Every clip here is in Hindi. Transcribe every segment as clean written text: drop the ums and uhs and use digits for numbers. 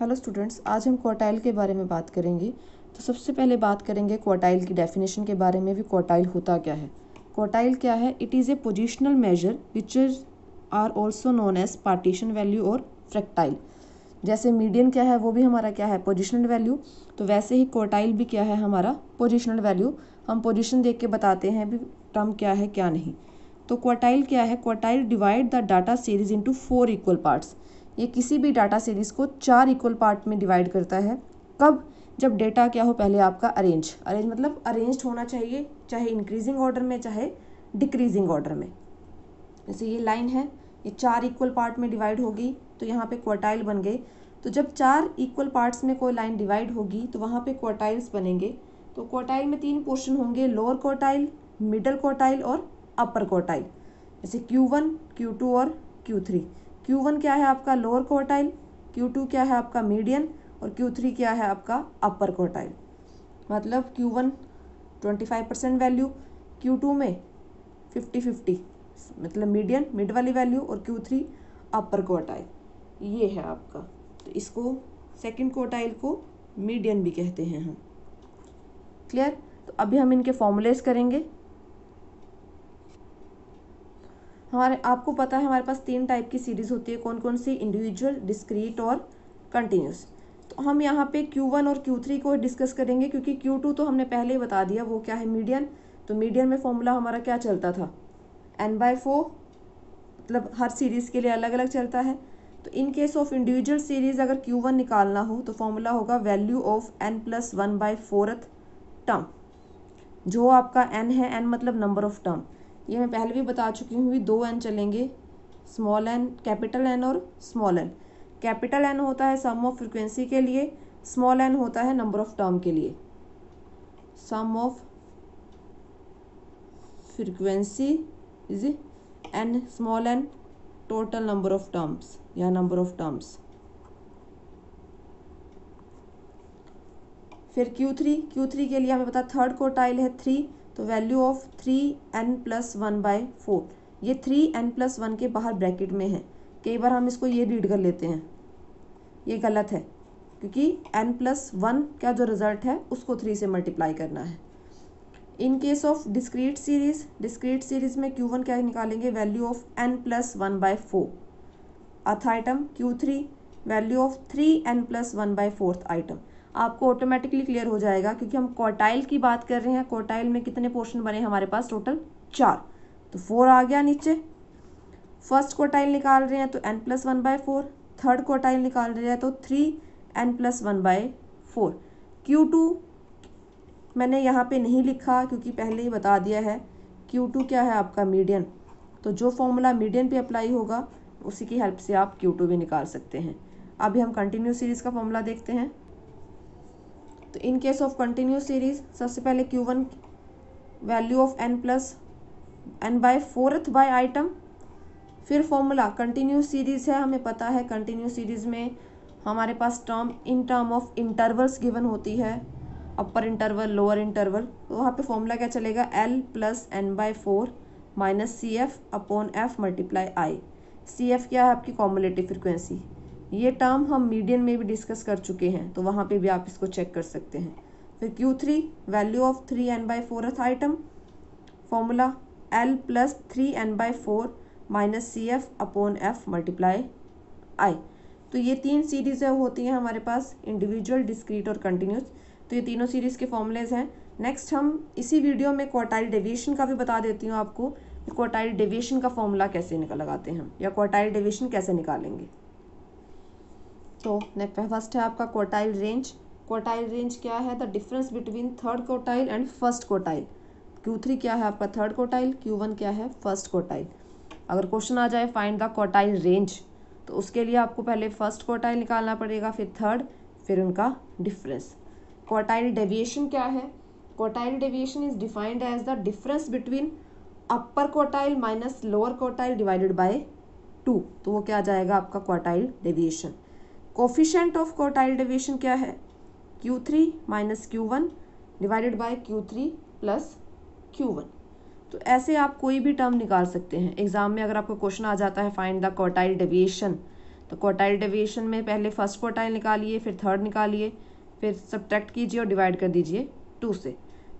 हेलो स्टूडेंट्स, आज हम क्वार्टाइल के बारे में बात करेंगे। तो सबसे पहले बात करेंगे क्वार्टाइल की डेफिनेशन के बारे में भी। क्वार्टाइल होता क्या है? क्वार्टाइल क्या है? It is a positional measure which are also known as partition value और फ्रैक्टाइल। जैसे मीडियन क्या है, वो भी हमारा क्या है, पोजिशनल वैल्यू। तो वैसे ही क्वार्टाइल भी क्या है, हमारा पोजिशनल वैल्यू। हम पोजिशन देख के बताते हैं भी टर्म क्या है क्या नहीं। तो क्वार्टाइल क्या है? Quartile divide the data series into 4 equal parts. ये किसी भी डाटा सीरीज को 4 इक्वल पार्ट में डिवाइड करता है। कब? जब डेटा क्या हो, पहले आपका अरेंज मतलब अरेंज्ड होना चाहिए, चाहे इंक्रीजिंग ऑर्डर में चाहे डिक्रीजिंग ऑर्डर में। जैसे ये लाइन है, ये 4 इक्वल पार्ट में डिवाइड होगी तो यहाँ पे क्वार्टाइल बन गए। तो जब 4 इक्वल पार्ट्स में कोई लाइन डिवाइड होगी तो वहाँ पे क्वार्टाइल्स बनेंगे। तो क्वार्टाइल में 3 पोर्शन होंगे, लोअर क्वार्टाइल, मिडल क्वार्टाइल और अपर क्वार्टाइल। जैसे Q1, Q2 और Q3। Q1 क्या है आपका लोअर क्वार्टाइल, Q2 क्या है आपका मीडियन और Q3 क्या है आपका अपर क्वार्टाइल। मतलब Q1 25% वैल्यू, Q2 में 50-50 मतलब मीडियन मिड वाली वैल्यू और Q3 अपर क्वार्टाइल। ये है आपका। तो इसको सेकंड क्वार्टाइल को मीडियन भी कहते हैं हम। क्लियर? तो अभी हम इनके फॉर्मूलेस करेंगे। आपको पता है हमारे पास 3 टाइप की सीरीज होती है। कौन कौन सी? इंडिविजुअल, डिस्क्रीट और कंटिन्यूस। तो हम यहाँ पे Q1 और Q3 को डिस्कस करेंगे क्योंकि Q2 तो हमने पहले ही बता दिया, वो क्या है, मीडियन। तो मीडियन में फॉर्मूला हमारा क्या चलता था? n/4, मतलब हर सीरीज़ के लिए अलग अलग चलता है। तो in case of individual series अगर Q1 निकालना हो तो फॉर्मूला होगा वैल्यू ऑफ n+1/4 टर्म। जो आपका n है, n मतलब नंबर ऑफ टर्म, ये मैं पहले भी बता चुकी हूँ। 2 n चलेंगे, स्मॉल n, कैपिटल n और स्मॉल n। कैपिटल n होता है सम ऑफ फ्रीक्वेंसी के लिए, स्मॉल n होता है नंबर ऑफ टर्म के लिए। Sum of frequency is n, small n, total number of terms या नंबर ऑफ टर्म्स। फिर Q3 के लिए हमें पता थर्ड क्वार्टाइल है 3, तो वैल्यू ऑफ 3n+1/4। ये 3n+1 के बाहर ब्रैकेट में है। कई बार हम इसको ये रीड कर लेते हैं, ये गलत है क्योंकि n+1 का जो रिजल्ट है उसको 3 से मल्टीप्लाई करना है। इन केस ऑफ डिस्क्रीट सीरीज में Q1 क्या निकालेंगे? वैल्यू ऑफ n+1/4 अथ item. Q3 value of 3n+1/4 item. आपको ऑटोमेटिकली क्लियर हो जाएगा क्योंकि हम क्वार्टाइल की बात कर रहे हैं। क्वार्टाइल में कितने पोर्शन बने हमारे पास? टोटल 4, तो 4 आ गया नीचे। फर्स्ट क्वार्टाइल निकाल रहे हैं तो n+1/4, थर्ड क्वार्टाइल निकाल रहे हैं तो 3n+1/4। Q2 मैंने यहाँ पे नहीं लिखा क्योंकि पहले ही बता दिया है। Q2 क्या है आपका? मीडियन। तो जो फॉर्मूला मीडियन पे अप्लाई होगा उसी की हेल्प से आप Q2 भी निकाल सकते हैं। अभी हम कंटिन्यूस सीरीज़ का फॉर्मूला देखते हैं। तो in case of continuous series सबसे पहले Q1 value of n/4 by item. फिर फॉर्मूला कंटिन्यूस सीरीज है, हमें पता है कंटिन्यूस सीरीज में हमारे पास term in term of intervals given होती है, अपर इंटरवल, लोअर इंटरवल। तो वहाँ पे फॉर्मूला क्या चलेगा? L+n/4 -CF upon F multiply I। CF क्या है? आपकी कॉम्युलेटिव फ्रिक्वेंसी। ये टर्म हम मीडियन में भी डिस्कस कर चुके हैं, तो वहाँ पे भी आप इसको चेक कर सकते हैं। फिर Q3 value of 3n/4 item. Formula L+3n/4 -CF upon F multiply I। तो ये 3 सीरीज़ होती हैं हमारे पास, इंडिविजुअल, डिस्क्रीट और कंटिन्यूस। तो ये तीनों सीरीज़ के फॉर्मूलेज हैं। नेक्स्ट हम इसी वीडियो में क्वार्टाइल डेविएशन का भी बता देती हूँ आपको, क्वार्टाइल डेविएशन का फॉर्मूला कैसे लगाते हैं या क्वार्टाइल डेविएशन कैसे निकालेंगे। तो फर्स्ट है आपका क्वार्टाइल रेंज। क्वार्टाइल रेंज क्या है? The difference between third quartile and first quartile. Q3 क्या है आपका? Third quartile. Q1 क्या है? First quartile. अगर क्वेश्चन आ जाए फाइंड द क्वार्टाइल रेंज, तो उसके लिए आपको पहले फर्स्ट क्वार्टाइल निकालना पड़ेगा, फिर थर्ड, फिर उनका डिफरेंस। क्वार्टाइल डेविएशन क्या है? Quartile deviation is defined as the difference between upper quartile minus lower quartile divided by 2। तो वो क्या आ जाएगा आपका? Quartile deviation. Coefficient of quartile deviation क्या है? Q3 minus Q1 divided by Q3 plus Q1। तो ऐसे आप कोई भी टर्म निकाल सकते हैं। एग्जाम में अगर आपको क्वेश्चन आ जाता है फाइंड द क्वार्टाइल डेविएशन, तो क्वार्टाइल डेविएशन में पहले फर्स्ट क्वार्टाइल निकालिए, फिर थर्ड निकालिए, फिर सब्ट्रैक्ट कीजिए और डिवाइड कर दीजिए 2 से।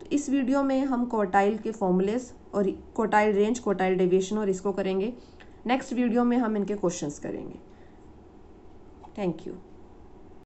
तो इस वीडियो में हम क्वार्टाइल के फॉर्मूलेस और क्वार्टाइल रेंज, क्वार्टाइल डेविएशन और इसको करेंगे। नेक्स्ट वीडियो में हम इनके क्वेश्चंस करेंगे। Thank you.